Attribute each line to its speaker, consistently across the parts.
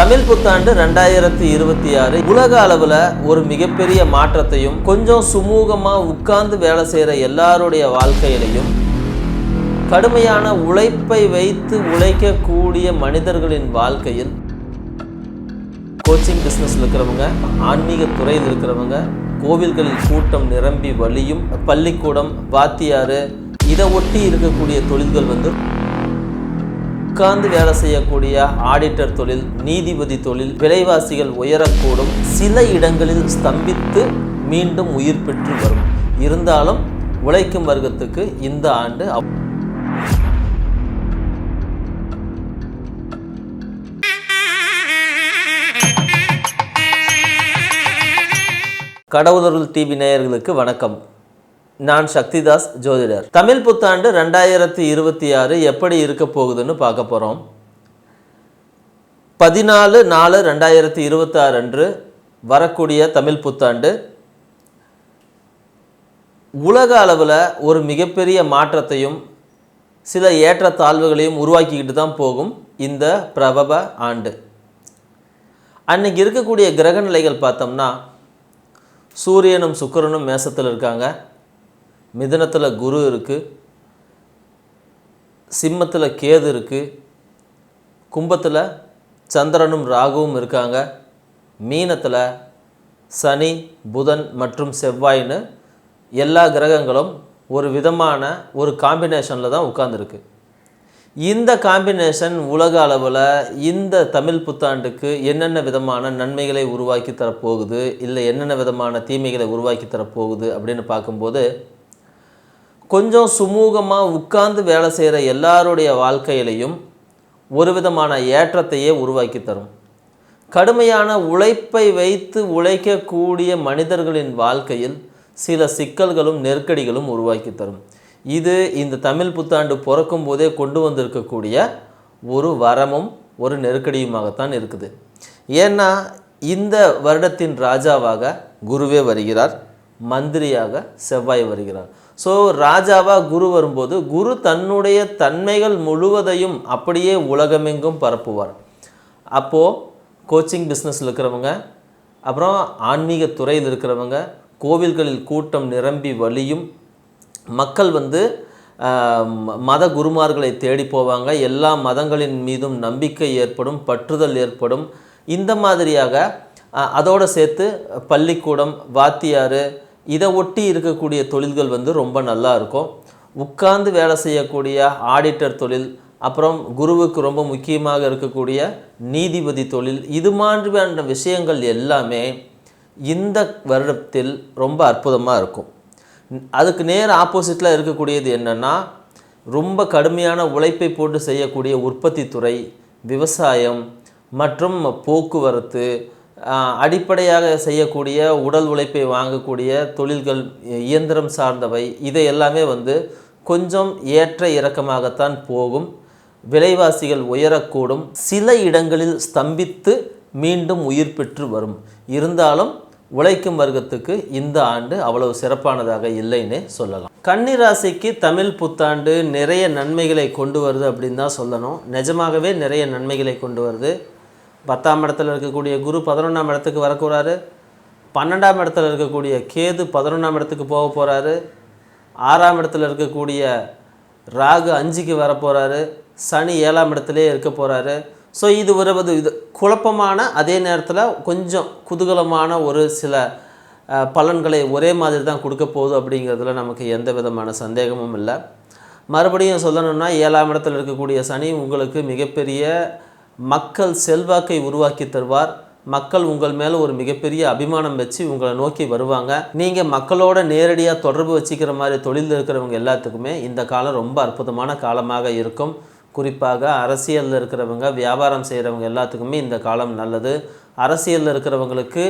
Speaker 1: தமிழ் புத்தாண்டு 2026 உலக அளவில் ஒரு மிகப்பெரிய மாற்றத்தையும் கொஞ்சம் சுமூகமாக உட்கார்ந்து வேலை செய்கிற எல்லாருடைய வாழ்க்கையிலையும் கடுமையான உழைப்பை வைத்து உழைக்கக்கூடிய மனிதர்களின் வாழ்க்கையில் கோச்சிங் பிஸ்னஸில் இருக்கிறவங்க, ஆன்மீக துறையில் இருக்கிறவங்க, கோவில்களில் கூட்டம் நிரம்பி வழியும், பள்ளிக்கூடம், வாத்தியார், இதை ஒட்டி இருக்கக்கூடிய தொழில்கள் உட்கார்ந்து வேலை செய்யக்கூடிய ஆடிட்டர் தொழில், நீதிபதி தொழில், விலைவாசிகள் உயரக்கூடும், சில இடங்களில் ஸ்தம்பித்து மீண்டும் உயிர் பெற்று வரும். இருந்தாலும் உழைக்கும் வர்க்கத்துக்கு இந்த ஆண்டு கடவுளர்கள் டிவி நேயர்களுக்கு வணக்கம். நான் சக்திதாஸ் ஜோதிடர். தமிழ் புத்தாண்டு 2026 எப்படி இருக்க போகுதுன்னு பார்க்க போகிறோம். 14/4/2026 அன்று வரக்கூடிய தமிழ் புத்தாண்டு உலக அளவில் ஒரு மிகப்பெரிய மாற்றத்தையும் சில ஏற்றத்தாழ்வுகளையும் உருவாக்கிக்கிட்டு தான் போகும் இந்த பிரபவ ஆண்டு. அன்னைக்கு இருக்கக்கூடிய கிரக நிலைகள் பார்த்தோம்னா, சூரியனும் சுக்கிரனும் மேசத்தில் இருக்காங்க, மிதுனத்தில் குரு இருக்குது, சிம்மத்தில் கேது இருக்குது, கும்பத்தில் சந்திரனும் ராகுவும் இருக்காங்க, மீனத்தில் சனி, புதன் மற்றும் செவ்வாய்னு எல்லா கிரகங்களும் ஒரு விதமான ஒரு காம்பினேஷனில் தான் உட்கார்ந்துருக்கு. இந்த காம்பினேஷன் உலக அளவில் இந்த தமிழ் புத்தாண்டுக்கு என்னென்ன விதமான நன்மைகளை உருவாக்கி தரப்போகுது, இல்லை என்னென்ன விதமான தீமைகளை உருவாக்கி தரப்போகுது அப்படின்னு பார்க்கும்போது, கொஞ்சம் சுமூகமாக உட்கார்ந்து வேலை செய்கிற எல்லாருடைய வாழ்க்கையிலையும் ஒரு விதமான ஏற்றத்தையே உருவாக்கி தரும். கடுமையான உழைப்பை வைத்து உழைக்கக்கூடிய மனிதர்களின் வாழ்க்கையில் சில சிக்கல்களும் நெருக்கடிகளும் உருவாக்கி தரும். இது இந்த தமிழ் புத்தாண்டு பிறக்கும் போதே கொண்டு வந்திருக்கக்கூடிய ஒரு வரமும் ஒரு நெருக்கடியுமாகத்தான் இருக்குது. ஏன்னா இந்த வருடத்தின் ராஜாவாக குருவே வருகிறார், மந்திரியாக செவ்வாய் வருகிறார். ஸோ ராஜாவாக குரு வரும்போது குரு தன்னுடைய தன்மைகள் முழுவதையும் அப்படியே உலகமெங்கும் பரப்புவார். அப்போது கோச்சிங் பிஸ்னஸில் இருக்கிறவங்க, அப்புறம் ஆன்மீக துறையில் இருக்கிறவங்க, கோவில்களில் கூட்டம் நிரம்பி வழியும், மக்கள் மத குருமார்களை தேடி போவாங்க, எல்லா மதங்களின் மீதும் நம்பிக்கை ஏற்படும், பற்றுதல் ஏற்படும். இந்த மாதிரியாக அதோடு சேர்த்து பள்ளிக்கூடம், வாத்தியார், இதை ஒட்டி இருக்கக்கூடிய தொழில்கள் ரொம்ப நல்லா இருக்கும். உட்கார்ந்து வேலை செய்யக்கூடிய ஆடிட்டர் தொழில், அப்புறம் குருவுக்கு ரொம்ப முக்கியமாக இருக்கக்கூடிய நீதிபதி தொழில், இது மாதிரியான விஷயங்கள் எல்லாமே இந்த வருடத்தில் ரொம்ப அற்புதமாக இருக்கும். அதுக்கு நேர் ஆப்போசிட்டில் இருக்கக்கூடியது என்னென்னா, ரொம்ப கடுமையான உழைப்பை போட்டு செய்யக்கூடிய உற்பத்தி துறை, விவசாயம் மற்றும் போக்குவரத்து, அடிப்படையாக செய்யக்கூடிய உடல் உழைப்பை வாங்கக்கூடிய தொழில்கள், இயந்திரம் சார்ந்தவை, இதை எல்லாமே கொஞ்சம் ஏற்ற இறக்கமாகத்தான் போகும். விலைவாசிகள் உயரக்கூடும், சில இடங்களில் ஸ்தம்பித்து மீண்டும் உயிர் பெற்று வரும். இருந்தாலும் உழைக்கும் வர்க்கத்துக்கு இந்த ஆண்டு அவ்வளவு சிறப்பானதாக இல்லைன்னு சொல்லலாம். கன்னி ராசிக்கு தமிழ் புத்தாண்டு நிறைய நன்மைகளை கொண்டு வருது அப்படின்னு தான் சொல்லணும். நிஜமாகவே நிறைய நன்மைகளை கொண்டு வருது. 10ஆம் இடத்துல இருக்கக்கூடிய குரு 11ஆம் இடத்துக்கு வரக்கூடாது, 12ஆம் இடத்துல இருக்கக்கூடிய கேது 11ஆம் இடத்துக்கு போக போகிறாரு, 6ஆம் இடத்துல இருக்கக்கூடிய ராகு 5க்கு வரப்போகிறாரு, சனி 7ஆம் இடத்துலேயே இருக்க போகிறாரு. ஸோ இது இது குழப்பமான, அதே நேரத்தில் கொஞ்சம் குதூகலமான ஒரு சில பலன்களை ஒரே மாதிரி தான் கொடுக்க போகுது அப்படிங்கிறதுல நமக்கு எந்த விதமான சந்தேகமும் இல்லை. மறுபடியும் சொல்லணும்னா, 7ஆம் இடத்துல இருக்கக்கூடிய சனி உங்களுக்கு மிகப்பெரிய மக்கள் செல்வாக்கை உருவாக்கி தருவார். மக்கள் உங்கள் மேலே ஒரு மிகப்பெரிய அபிமானம் வச்சு உங்களை நோக்கி வருவாங்க. நீங்கள் மக்களோட நேரடியாக தொடர்பு வச்சுக்கிற மாதிரி தொழிலில் இருக்கிறவங்க எல்லாத்துக்குமே இந்த காலம் ரொம்ப அற்புதமான காலமாக இருக்கும். குறிப்பாக அரசியலில் இருக்கிறவங்க, வியாபாரம் செய்கிறவங்க எல்லாத்துக்குமே இந்த காலம் நல்லது. அரசியலில் இருக்கிறவங்களுக்கு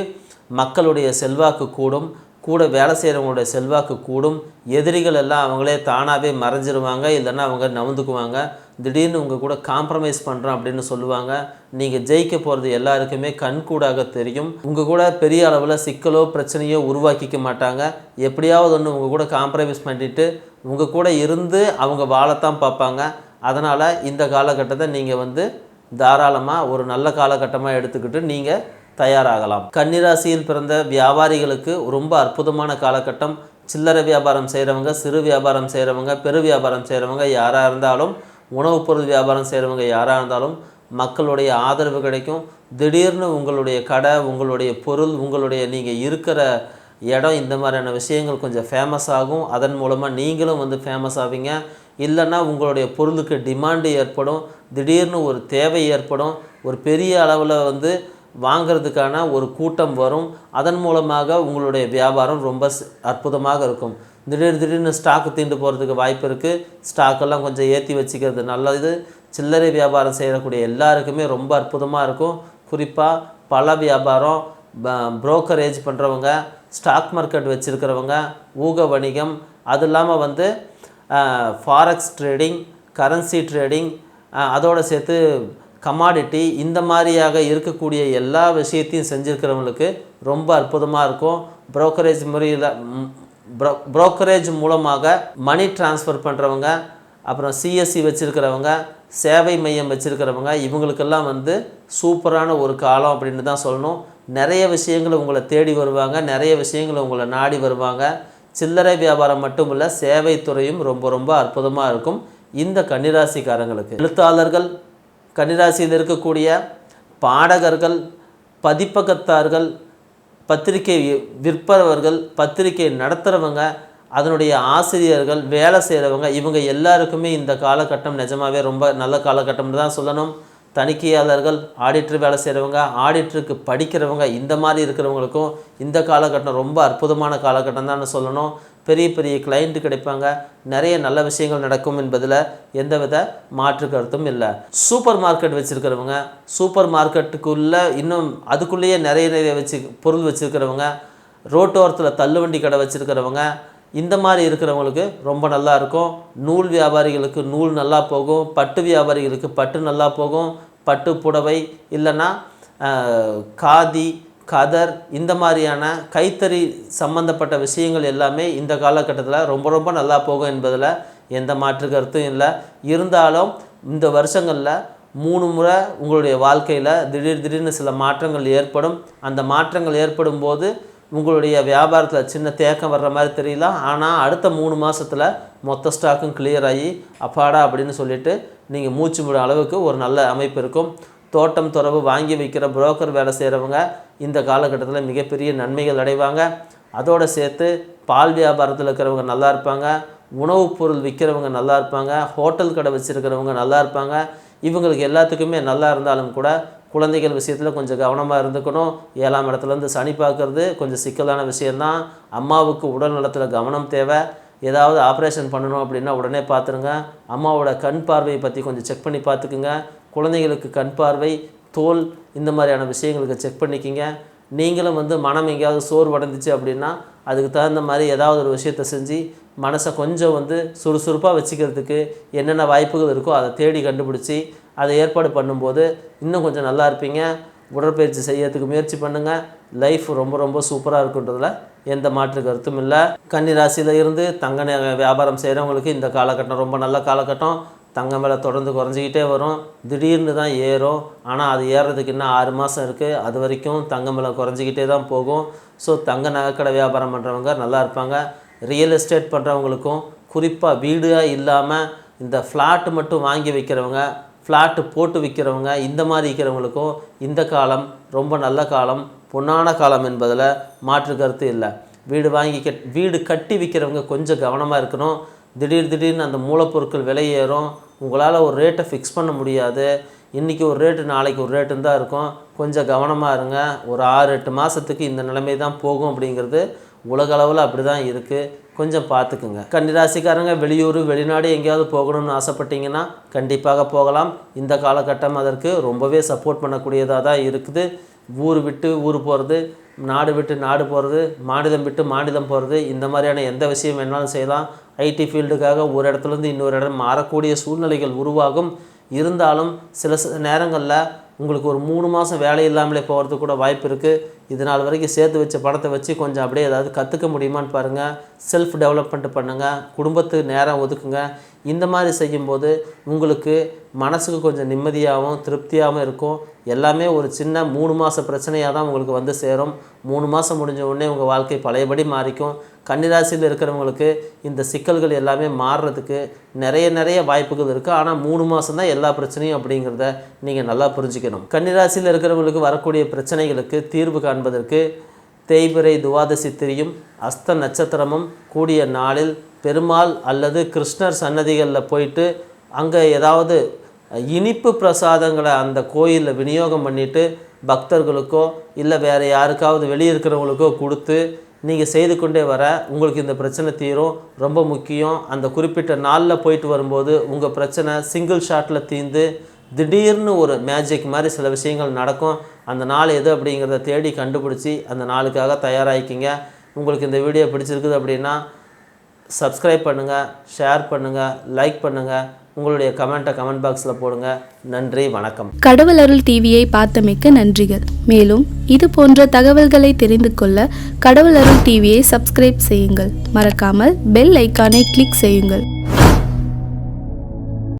Speaker 1: மக்களுடைய செல்வாக்கு கூடும், கூட வேலை செய்கிறவங்களுடைய செல்வாக்கு கூடும். எதிரிகள் எல்லாம் அவங்களே தானாகவே மறைஞ்சிருவாங்க, இல்லைன்னா அவங்க நவுந்துக்குவாங்க. திடீர்னு உங்கள் கூட காம்ப்ரமைஸ் பண்ணுறோம் அப்படின்னு சொல்லுவாங்க. நீங்கள் ஜெயிக்க போகிறது எல்லாருக்குமே கண்கூடாக தெரியும். உங்கள் கூட பெரிய அளவில் சிக்கலோ பிரச்சனையோ உருவாக்கிக்க மாட்டாங்க. எப்படியாவது ஒன்று உங்கள் கூட காம்ப்ரமைஸ் பண்ணிவிட்டு உங்கள் கூட இருந்து அவங்க வாழத்தான் பார்ப்பாங்க. அதனால் இந்த காலகட்டத்தை நீங்கள் தாராளமாக ஒரு நல்ல காலகட்டமாக எடுத்துக்கிட்டு நீங்கள் தயாராகலாம். கன்னிராசியில் பிறந்த வியாபாரிகளுக்கு ரொம்ப அற்புதமான காலகட்டம். சில்லறை வியாபாரம் செய்கிறவங்க, சிறு வியாபாரம் செய்கிறவங்க, பெரு வியாபாரம் செய்கிறவங்க யாராக இருந்தாலும், உணவுப் பொருள் வியாபாரம் செய்கிறவங்க யாராக இருந்தாலும் மக்களுடைய ஆதரவு கிடைக்கும். திடீர்னு உங்களுடைய கடை, உங்களுடைய பொருள், உங்களுடைய நீங்கள் இருக்கிற இடம், இந்த மாதிரியான விஷயங்கள் கொஞ்சம் ஃபேமஸ் ஆகும். அதன் மூலமாக நீங்களும் வந்து ஃபேமஸ் ஆவீங்க. இல்லைன்னா உங்களுடைய பொருளுக்கு டிமாண்டு ஏற்படும், திடீர்னு ஒரு தேவை ஏற்படும், ஒரு பெரிய அளவில் வந்து வாங்கிறதுக்கான ஒரு கூட்டம் வரும். அதன் மூலமாக உங்களுடைய வியாபாரம் ரொம்ப அற்புதமாக இருக்கும். திடீர்னு ஸ்டாக்கு தீண்டு போகிறதுக்கு வாய்ப்பு இருக்குது. ஸ்டாக்கெல்லாம் கொஞ்சம் ஏற்றி வச்சுக்கிறது நல்லது. சில்லறை வியாபாரம் செய்யக்கூடிய எல்லாருக்குமே ரொம்ப அற்புதமாக இருக்கும். குறிப்பாக பல வியாபாரம், புரோக்கரேஜ் பண்ணுறவங்க, ஸ்டாக் மார்க்கெட் வச்சுருக்கிறவங்க, ஊக வணிகம், அது இல்லாமல் வந்து ஃபாரெக்ஸ் ட்ரேடிங், கரன்சி ட்ரேடிங், அதோடு சேர்த்து கமாடிட்டி, இந்த மாதிரியாக இருக்கக்கூடிய எல்லா விஷயத்தையும் செஞ்சுருக்கிறவங்களுக்கு ரொம்ப அற்புதமாக இருக்கும். புரோக்கரேஜ் முறையில் புரோக்கரேஜ் மூலமாக மணி டிரான்ஸ்ஃபர் பண்ணுறவங்க, அப்புறம் சிஎஸ்சி வச்சுருக்கிறவங்க, சேவை மையம் வச்சுருக்கிறவங்க, இவங்களுக்கெல்லாம் வந்து சூப்பரான ஒரு காலம் அப்படின்னு தான் சொல்லணும். நிறைய விஷயங்கள் உங்களை தேடி வருவாங்க, நிறைய விஷயங்கள் உங்களை நாடி வருவாங்க. சில்லறை வியாபாரம் மட்டும் இல்லை, சேவை துறையும் ரொம்ப ரொம்ப அற்புதமாக இருக்கும் இந்த கன்னிராசிக்காரங்களுக்கு. எழுத்தாளர்கள், கன்னிராசியில் இருக்கக்கூடிய பாடகர்கள், பதிப்பகத்தார்கள், பத்திரிகை விற்பவர்கள், பத்திரிகை நடத்துகிறவங்க, அதனுடைய ஆசிரியர்கள், வேலை செய்கிறவங்க, இவங்க எல்லாருக்குமே இந்த காலகட்டம் நிஜமாகவே ரொம்ப நல்ல காலகட்டம்னு தான் சொல்லணும். தணிக்கையாளர்கள், ஆடிட்டர் வேலை செய்கிறவங்க, ஆடிட்டருக்கு படிக்கிறவங்க, இந்த மாதிரி இருக்கிறவங்களுக்கும் இந்த காலகட்டம் ரொம்ப அற்புதமான காலகட்டம் தான் சொல்லணும். பெரிய பெரிய கிளைண்ட்டு கிடைப்பாங்க, நிறைய நல்ல விஷயங்கள் நடக்கும் என்பதில் எந்தவித மாற்று கருத்தும் இல்லை. சூப்பர் மார்க்கெட் வச்சுருக்கிறவங்க, சூப்பர் மார்க்கெட்டுக்குள்ளே இன்னும் அதுக்குள்ளேயே நிறைய பொருள் வச்சுருக்கிறவங்க, ரோட்டோரத்தில் தள்ளுவண்டி கடை வச்சுருக்கிறவங்க, இந்த மாதிரி இருக்கிறவங்களுக்கு ரொம்ப நல்லா இருக்கும். நூல் வியாபாரிகளுக்கு நூல் நல்லா போகும், பட்டு வியாபாரிகளுக்கு பட்டு நல்லா போகும். பட்டு புடவை இல்லைன்னா காதி, கதர், இந்த மாதிரியான கைத்தறி சம்பந்தப்பட்ட விஷயங்கள் எல்லாமே இந்த காலகட்டத்தில் ரொம்ப ரொம்ப நல்லா போகும் என்பதில் எந்த மாற்று கருத்தும் இல்லை. இருந்தாலும் இந்த வருஷங்களில் 3 முறை உங்களுடைய வாழ்க்கையில் திடீர்னு சில மாற்றங்கள் ஏற்படும். அந்த மாற்றங்கள் ஏற்படும் போது உங்களுடைய வியாபாரத்தில் சின்ன தேக்கம் வர்ற மாதிரி தெரியலாம். ஆனால் அடுத்த 3 மாதத்தில் மொத்த ஸ்டாக்கும் கிளியர் ஆகி அப்பாடா அப்படின்னு சொல்லிவிட்டு நீங்கள் மூச்சு விடும் அளவுக்கு ஒரு நல்ல அமைப்பு இருக்கும். தோட்டம் துறவு வாங்கி வைக்கிற புரோக்கர் வேலை செய்கிறவங்க இந்த காலகட்டத்தில் மிகப்பெரிய நன்மைகள் அடைவாங்க. அதோடு சேர்த்து பால் வியாபாரத்தில் இருக்கிறவங்க நல்லா இருப்பாங்க, உணவுப் பொருள் விற்கிறவங்க நல்லா இருப்பாங்க, ஹோட்டல் கடை வச்சுருக்கிறவங்க நல்லா இருப்பாங்க. இவங்களுக்கு எல்லாத்துக்குமே நல்லா இருந்தாலும் கூட குழந்தைகள் விஷயத்தில் கொஞ்சம் கவனமாக இருந்துக்கணும். 7ஆம் இடத்துலேருந்து சனி பார்க்குறது கொஞ்சம் சிக்கலான விஷயந்தான். அம்மாவுக்கு உடல் நலத்தில் கவனம் தேவை. ஏதாவது ஆப்ரேஷன் பண்ணணும் அப்படின்னா உடனே பார்த்துருங்க. அம்மாவோட கண் பார்வையை பற்றி கொஞ்சம் செக் பண்ணி பார்த்துக்குங்க. குழந்தைகளுக்கு கண் பார்வை, தோல், இந்த மாதிரியான விஷயங்களுக்கு செக் பண்ணிக்கிங்க. நீங்களும் வந்து மனம் எங்கேயாவது சோர்வடைந்துச்சு அப்படின்னா அதுக்கு தகுந்த மாதிரி ஏதாவது ஒரு விஷயத்தை செஞ்சு மனசை கொஞ்சம் வந்து சுறுசுறுப்பாக வச்சுக்கிறதுக்கு என்னென்ன வாய்ப்புகள் இருக்கோ அதை தேடி கண்டுபிடிச்சி அதை ஏற்பாடு பண்ணும்போது இன்னும் கொஞ்சம் நல்லா இருப்பீங்க. உடற்பயிற்சி செய்யறதுக்கு முயற்சி பண்ணுங்கள். லைஃப் ரொம்ப ரொம்ப சூப்பராக இருக்குன்றதில் எந்த மாற்று கருத்தும் இல்லை. கன்னி ராசியில் இருந்து தங்க வியாபாரம் செய்கிறவங்களுக்கு இந்த காலகட்டம் ரொம்ப நல்ல காலகட்டம். தங்கம் விலை தொடர்ந்து குறைஞ்சிக்கிட்டே வரும். திடீர்னு தான் ஏறும். ஆனால் அது ஏறுறதுக்கு இன்னும் 6 மாதம் இருக்குது. அது வரைக்கும் தங்கம் விலை குறைஞ்சிக்கிட்டே தான் போகும். ஸோ தங்க நகைக்கடை வியாபாரம் பண்ணுறவங்க நல்லா இருப்பாங்க. ரியல் எஸ்டேட் பண்ணுறவங்களுக்கும், குறிப்பாக வீடாக இல்லாமல் இந்த ஃப்ளாட்டு மட்டும் வாங்கி வைக்கிறவங்க, ஃப்ளாட்டு போட்டு விற்கிறவங்க, இந்த மாதிரி இருக்கிறவங்களுக்கும் இந்த காலம் ரொம்ப நல்ல காலம், பொன்னான காலம் என்பதில் மாற்று கருத்து இல்லை. வீடு கட்டி விற்கிறவங்க கொஞ்சம் கவனமாக இருக்கணும். திடீர்னு அந்த மூலப்பொருட்கள் விலை ஏறும். உங்களால் ஒரு ரேட்டை ஃபிக்ஸ் பண்ண முடியாது. இன்றைக்கி ஒரு ரேட்டு, நாளைக்கு ஒரு ரேட்டுன்னு தான் இருக்கும். கொஞ்சம் கவனமாக இருங்க. ஒரு 6-8 மாதத்துக்கு இந்த நிலைமை தான் போகும். அப்படிங்கிறது உலகளவில் அப்படி தான் இருக்குது. கொஞ்சம் பார்த்துக்குங்க. கன்னிராசிக்காரங்க வெளியூர், வெளிநாடு எங்கேயாவது போகணும்னு ஆசைப்பட்டீங்கன்னா கண்டிப்பாக போகலாம். இந்த காலகட்டம் அதற்கு ரொம்பவே சப்போர்ட் பண்ணக்கூடியதாக தான் இருக்குது. ஊர் விட்டு ஊர் போகிறது, நாடு விட்டு நாடு போகிறது, மாநிலம் விட்டு மாநிலம் போகிறது, இந்த மாதிரியான எந்த விஷயம் வேணாலும் செய்யலாம். ஐடி ஃபீல்டுக்காக ஒரு இடத்துலேருந்து இன்னொரு இடம் மாறக்கூடிய சூழ்நிலைகள் உருவாகும். இருந்தாலும் சில நேரங்களில் உங்களுக்கு ஒரு 3 மாதம் வேலை இல்லாமலே போகிறதுக்கு கூட வாய்ப்பு இருக்குது. இது நாள் வரைக்கும் சேர்த்து வச்ச பணத்தை வச்சு கொஞ்சம் அப்படியே ஏதாவது கற்றுக்க முடியுமான்னு பாருங்கள். செல்ஃப் டெவலப்மெண்ட் பண்ணுங்கள், குடும்பத்துக்கு நேரம் ஒதுக்குங்க. இந்த மாதிரி செய்யும்போது உங்களுக்கு மனசுக்கு கொஞ்சம் நிம்மதியாகவும் திருப்தியாகவும் இருக்கும். எல்லாமே ஒரு சின்ன 3 மாத பிரச்சனையாக தான் உங்களுக்கு வந்து சேரும். 3 மாதம் முடிஞ்ச உடனே உங்கள் வாழ்க்கை பழையபடி மாறிக்கும். கன்னிராசியில் இருக்கிறவங்களுக்கு இந்த சிக்கல்கள் எல்லாமே மாறுறதுக்கு நிறைய வாய்ப்புகள் இருக்குது. ஆனால் 3 மாதம் தான் எல்லா பிரச்சனையும் அப்படிங்கிறத நீங்கள் நல்லா புரிஞ்சுக்கணும். கன்னிராசியில் இருக்கிறவங்களுக்கு வரக்கூடிய பிரச்சனைகளுக்கு தீர்வு காண்பதற்கு தேய்பிறை துவாதசி திரியும் அஸ்த நட்சத்திரமும் கூடிய நாளில் பெருமாள் அல்லது கிருஷ்ணர் சன்னதிகளில் போயிட்டு அங்கே ஏதாவது இனிப்பு பிரசாதங்களை அந்த கோயிலில் விநியோகம் பண்ணிவிட்டு பக்தர்களுக்கோ இல்லை வேறு யாருக்காவது வெளியே இருக்கிறவங்களுக்கோ கொடுத்து நீங்கள் செய்து கொண்டே வர உங்களுக்கு இந்த பிரச்சனை தீரும். ரொம்ப முக்கியம், அந்த குறிப்பிட்ட நாளில் போயிட்டு வரும்போது உங்கள் பிரச்சனை சிங்கிள் ஷாட்டில் தீர்ந்து திடீர்னு ஒரு மேஜிக் மாதிரி சில விஷயங்கள் நடக்கும். அந்த நாள் எது அப்படிங்கிறத தேடி கண்டுபிடிச்சி அந்த நாளுக்காக தயாராகிக்கிங்க. உங்களுக்கு இந்த வீடியோ பிடிச்சிருக்குது அப்படின்னா சப்ஸ்கிரைப் பண்ணுங்கள், ஷேர் பண்ணுங்கள், லைக் பண்ணுங்கள், உங்களுடைய கமெண்ட்டை கமெண்ட் பாக்ஸில் போடுங்க. நன்றி, வணக்கம்.
Speaker 2: கடவுள் அருள் டிவியை பார்த்தமைக்கு நன்றிகள். மேலும் இது போன்ற தகவல்களை தெரிந்து கொள்ள கடவுள் அருள் டிவியை சப்ஸ்கிரைப் செய்யுங்கள். மறக்காமல் பெல் ஐக்கானை கிளிக் செய்யுங்கள்.